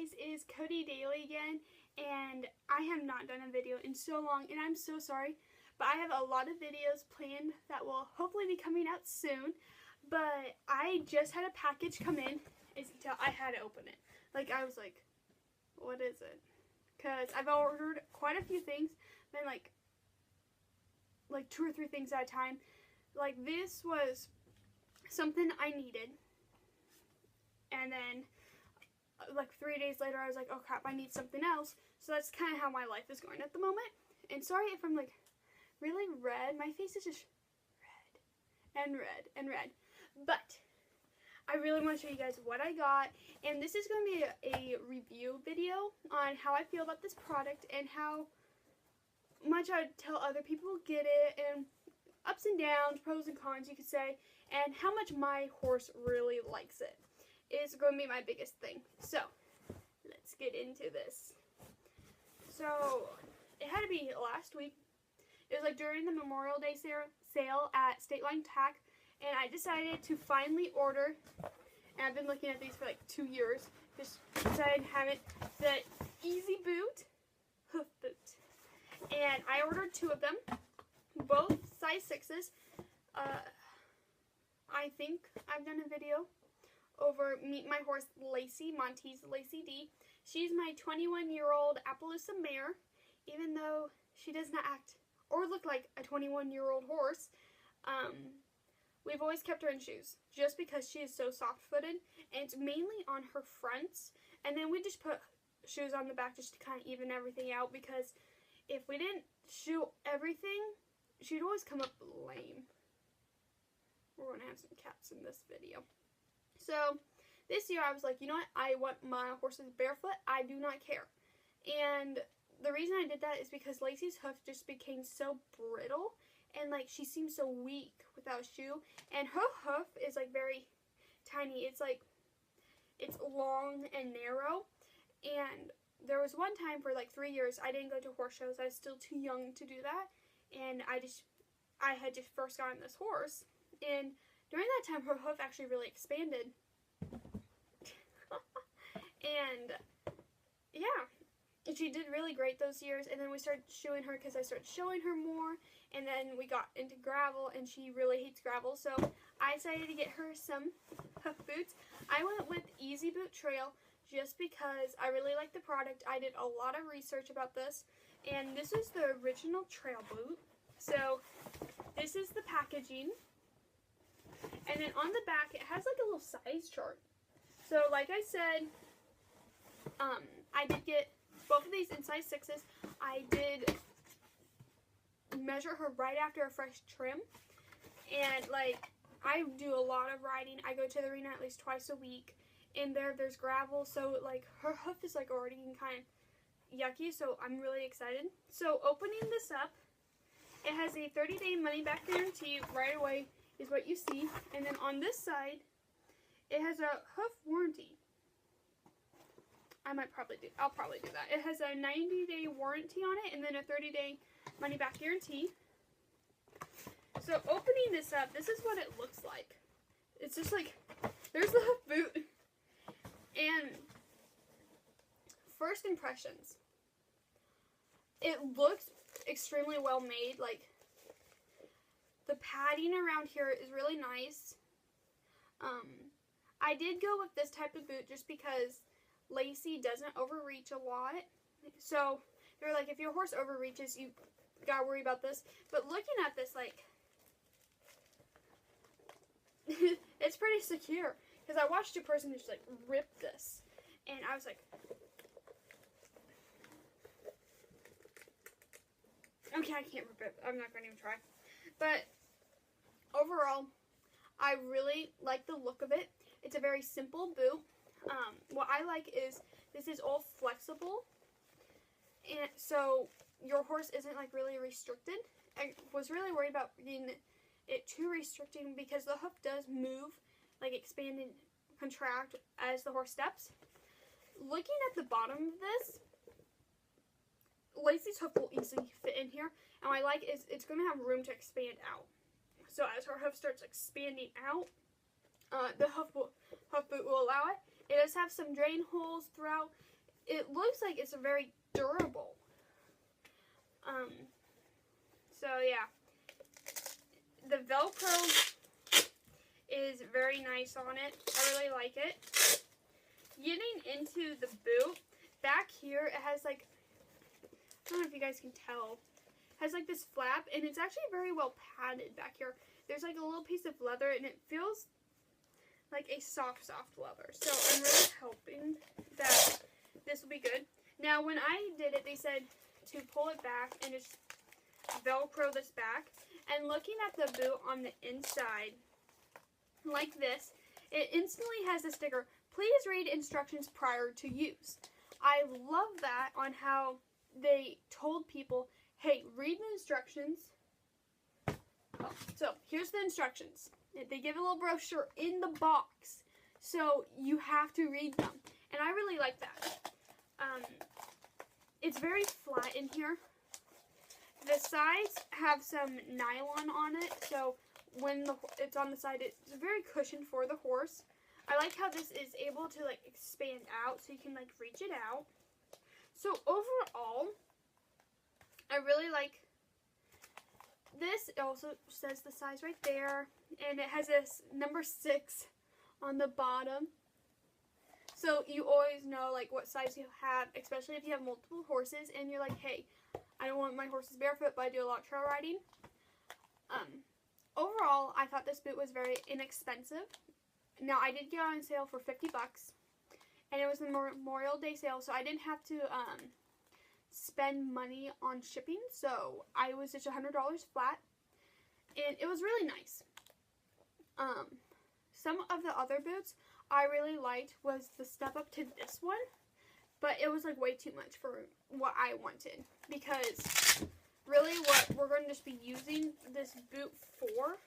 guys, it is Cody Daily again, and I have not done a video in so long, and I'm so sorry, but I have a lot of videos planned that will hopefully be coming out soon. But I just had a package come in, until I had to open it. Like, I was like, what is it? Because I've ordered quite a few things, then like 2 or 3 things at a time. Like, this was something I needed, and then like 3 days later I was like, oh crap, I need something else. So that's kind of how my life is going at the moment. And sorry if I'm like really red, my face is just red and red and red, but I really want to show you guys what I got, and this is going to be a review video on how I feel about this product and how much I tell other people get it, and ups and downs, pros and cons you could say, and how much my horse really likes it is going to be my biggest thing. So let's get into this. So it had to be last week. It was like during the Memorial Day sale at State Line Tack, and I decided to finally order, and I've been looking at these for like 2 years, just decided to have it, the Easyboot hoof boot. And I ordered 2 of them, both size 6s. I think I've done a video over Meet My Horse Lacey, Monty's Lacey D. She's my 21-year-old Appaloosa mare, even though she does not act or look like a 21-year-old horse. We've always kept her in shoes, just because she is so soft-footed, and it's mainly on her fronts, and then we just put shoes on the back just to kind of even everything out, because if we didn't shoe everything, she'd always come up lame. We're going to have some cats in this video. So this year I was like, you know what, I want my horses barefoot, I do not care. And the reason I did that is because Lacey's hoof just became so brittle, and like she seems so weak without a shoe, and her hoof is like very tiny. It's like, it's long and narrow, and there was one time for like 3 years I didn't go to horse shows. I was still too young to do that, and I had just first gotten this horse, and during that time her hoof actually really expanded. And yeah, she did really great those years, and then we started shoeing her because I started showing her more, and then we got into gravel, and she really hates gravel, so I decided to get her some hoof boots. I went with Easyboot Trail just because I really like the product. I did a lot of research about this, and this is the original trail boot. So this is the packaging, and then on the back it has like a little size chart. So like I said, I did get both of these in size 6s. I did measure her right after a fresh trim, and like I do a lot of riding. I go to the arena at least twice a week, and there's gravel, so like her hoof is like already kind of yucky, so I'm really excited. So opening this up, it has a 30-day money-back guarantee right away is what you see, and then on this side it has a hoof warranty. I'll probably do that. It has a 90-day warranty on it, and then a 30-day money-back guarantee. So opening this up, this is what it looks like. It's just like, there's the hoof boot. And first impressions, it looks extremely well made. Like, the padding around here is really nice. I did go with this type of boot just because Lacey doesn't overreach a lot. So they're like, if your horse overreaches, you gotta worry about this. But looking at this, like, it's pretty secure, because I watched a person just like rip this, and I was like, okay, I can't rip it. I'm not gonna even try. But overall, I really like the look of it. It's a very simple boot. What I like is this is all flexible, and so your horse isn't like really restricted. I was really worried about getting it too restricting, because the hoof does move, like expand and contract as the horse steps. Looking at the bottom of this, Lacey's hoof will easily fit in here, and what I like is it's going to have room to expand out. So as her hoof starts expanding out, the hoof boot will allow it. It does have some drain holes throughout. It looks like it's very durable. So yeah, the Velcro is very nice on it. I really like it. Getting into the boot, back here it has like, I don't know if you guys can tell, it has like this flap, and it's actually very well padded back here. There's like a little piece of leather, and it feels like a soft leather. So I'm really hoping that this will be good. Now when I did it, they said to pull it back and just Velcro this back. And looking at the boot on the inside, like this, it instantly has a sticker, please read instructions prior to use. I love that on how they told people, hey, read the instructions. Oh, so here's the instructions. They give a little brochure in the box, so you have to read them. And I really like that. It's very flat in here. The sides have some nylon on it, so when it's on the side, it's very cushioned for the horse. I like how this is able to like expand out, so you can like reach it out. So overall, I really like this. It also says the size right there, and it has this number 6 on the bottom. So you always know like what size you have, especially if you have multiple horses and you're like, hey, I don't want my horses barefoot, but I do a lot of trail riding. Overall, I thought this boot was very inexpensive. Now, I did get it on sale for $50, and it was the Memorial Day sale, so I didn't have to spend money on shipping, so I was just $100 flat, and it was really nice. Some of the other boots I really liked was the step up to this one, but it was like way too much for what I wanted, because really what we're going to just be using this boot for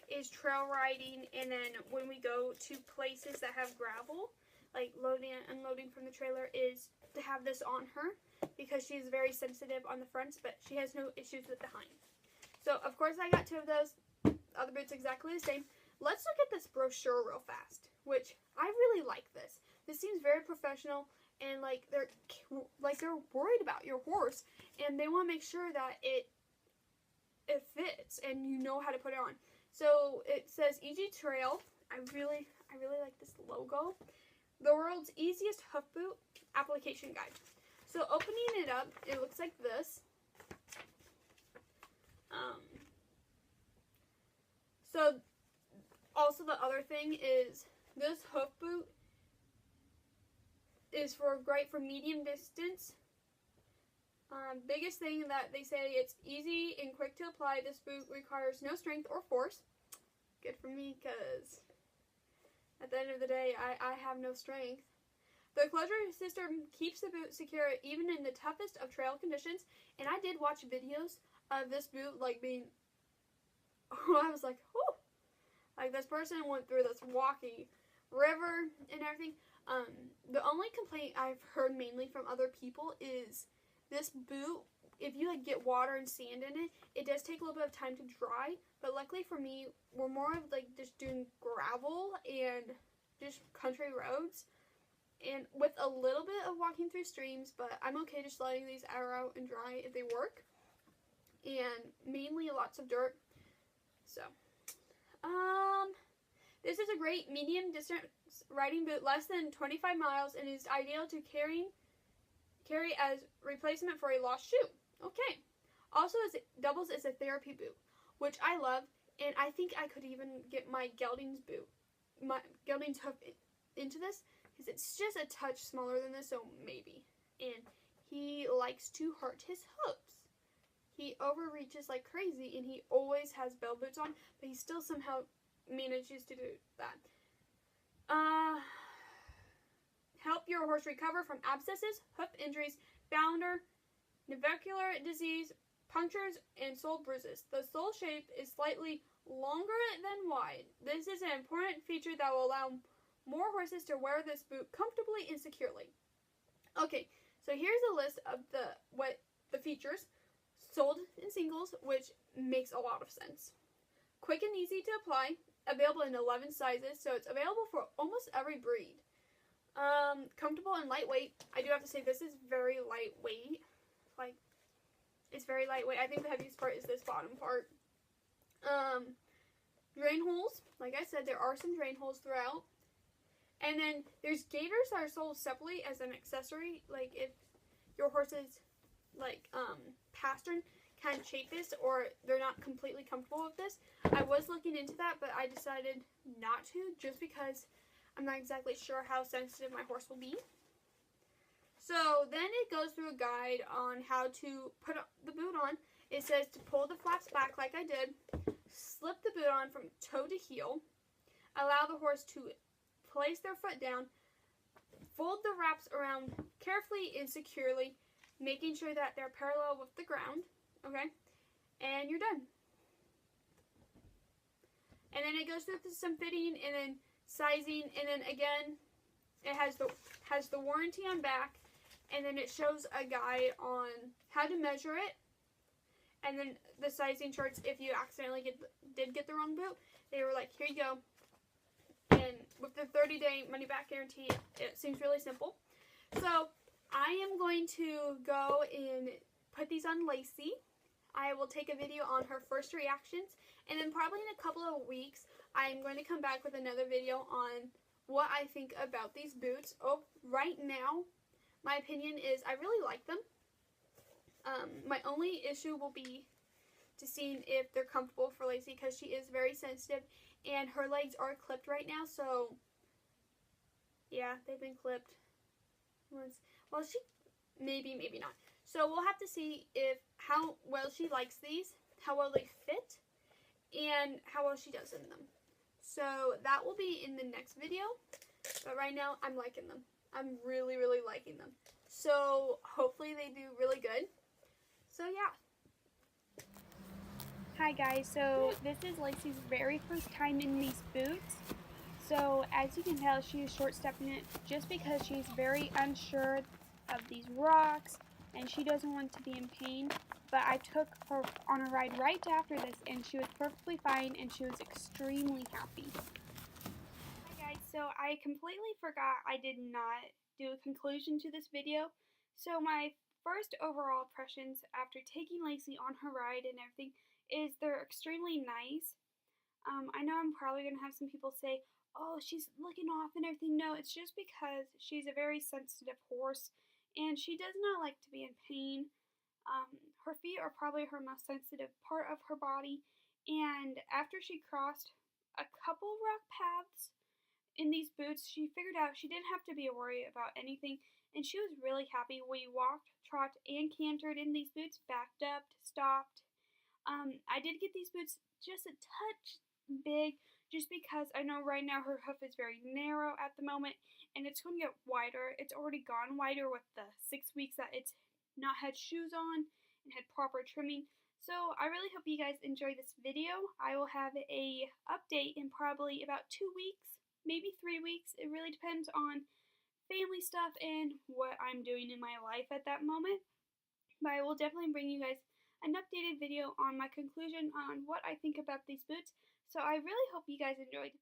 is trail riding, and then when we go to places that have gravel, like loading and unloading from the trailer, is to have this on her, because she's very sensitive on the fronts, but she has no issues with the hind. So of course I got 2 of those, other boots exactly the same. Let's look at this brochure real fast, which I really like this. This seems very professional, and like they're worried about your horse, and they want to make sure that it fits and you know how to put it on. So it says Easy Trail. I really like this logo. The world's easiest hoof boot application guide. So opening it up, it looks like this. So also the other thing is this hoof boot is great for medium distance. Biggest thing that they say, it's easy and quick to apply. This boot requires no strength or force. Good for me, because at the end of the day, I have no strength. The closure system keeps the boot secure even in the toughest of trail conditions. And I did watch videos of this boot like being, I was like, whoo! Like this person went through this walking river and everything. The only complaint I've heard mainly from other people is this boot, if you like get water and sand in it, it does take a little bit of time to dry. But luckily for me, we're more of like just doing gravel and just country roads, and with a little bit of walking through streams, but I'm okay just letting these air out and dry if they work. And mainly lots of dirt. So, this is a great medium distance riding boot, less than 25 miles, and is ideal to carry as replacement for a lost shoe. Okay. Also, it doubles as a therapy boot, which I love, and I think I could even get my gelding's boot, my gelding's hoof into this, because it's just a touch smaller than this, so maybe. And he likes to hurt his hoofs. He overreaches like crazy, and he always has bell boots on, but he still somehow manages to do that. Help your horse recover from abscesses, hoof injuries, bounder, navicular disease, punctures, and sole bruises. The sole shape is slightly longer than wide. This is an important feature that will allow more horses to wear this boot comfortably and securely. Okay, so here's a list of the features. Sold in singles, which makes a lot of sense. Quick and easy to apply. Available in 11 sizes, so it's available for almost every breed. Comfortable and lightweight. I do have to say this is very lightweight. Like, it's very lightweight. I think the heaviest part is this bottom part. Drain holes. Like I said, there are some drain holes throughout. And then there's gaiters that are sold separately as an accessory. Like if your horse's like pastern can shape this or they're not completely comfortable with this. I was looking into that, but I decided not to just because I'm not exactly sure how sensitive my horse will be. So then it goes through a guide on how to put the boot on. It says to pull the flaps back like I did, slip the boot on from toe to heel, allow the horse to place their foot down, fold the wraps around carefully and securely, making sure that they're parallel with the ground, okay, and you're done. And then it goes through some fitting and then sizing, and then again, it has the warranty on back, and then it shows a guide on how to measure it, and then the sizing charts if you accidentally did get the wrong boot. They were like, here you go. And with the 30-day money-back guarantee, it seems really simple. So I am going to go and put these on Lacey. I will take a video on her first reactions, and then probably in a couple of weeks, I'm going to come back with another video on what I think about these boots. Oh, right now, my opinion is I really like them. My only issue will be to seeing if they're comfortable for Lacey because she is very sensitive and her legs are clipped right now. So, yeah, they've been clipped once. Well, she maybe not. So we'll have to see if how well she likes these, how well they fit, and how well she does in them. So that will be in the next video. But right now, I'm liking them. I'm really, really liking them. So hopefully they do really good. So yeah. Hi guys, so this is Lacey's very first time in these boots. So as you can tell, she is short stepping it just because she's very unsure of these rocks and she doesn't want to be in pain. But I took her on a ride right after this and she was perfectly fine and she was extremely happy. Hi guys, so I completely forgot I did not do a conclusion to this video. So my first overall impressions after taking Lacey on her ride and everything is they're extremely nice. I know I'm probably going to have some people say, oh, she's looking off and everything. No, it's just because she's a very sensitive horse and she does not like to be in pain. Her feet are probably her most sensitive part of her body, and after she crossed a couple rock paths in these boots, she figured out she didn't have to be worried about anything, and she was really happy. We walked, trotted, and cantered in these boots, backed up, stopped. I did get these boots just a touch big, just because I know right now her hoof is very narrow at the moment, and it's going to get wider. It's already gone wider with the 6 weeks that it's not had shoes on and had proper trimming. So I really hope you guys enjoy this video. I will have a update in probably about 2 weeks, maybe 3 weeks. It really depends on family stuff and what I'm doing in my life at that moment. But I will definitely bring you guys an updated video on my conclusion on what I think about these boots. So I really hope you guys enjoyed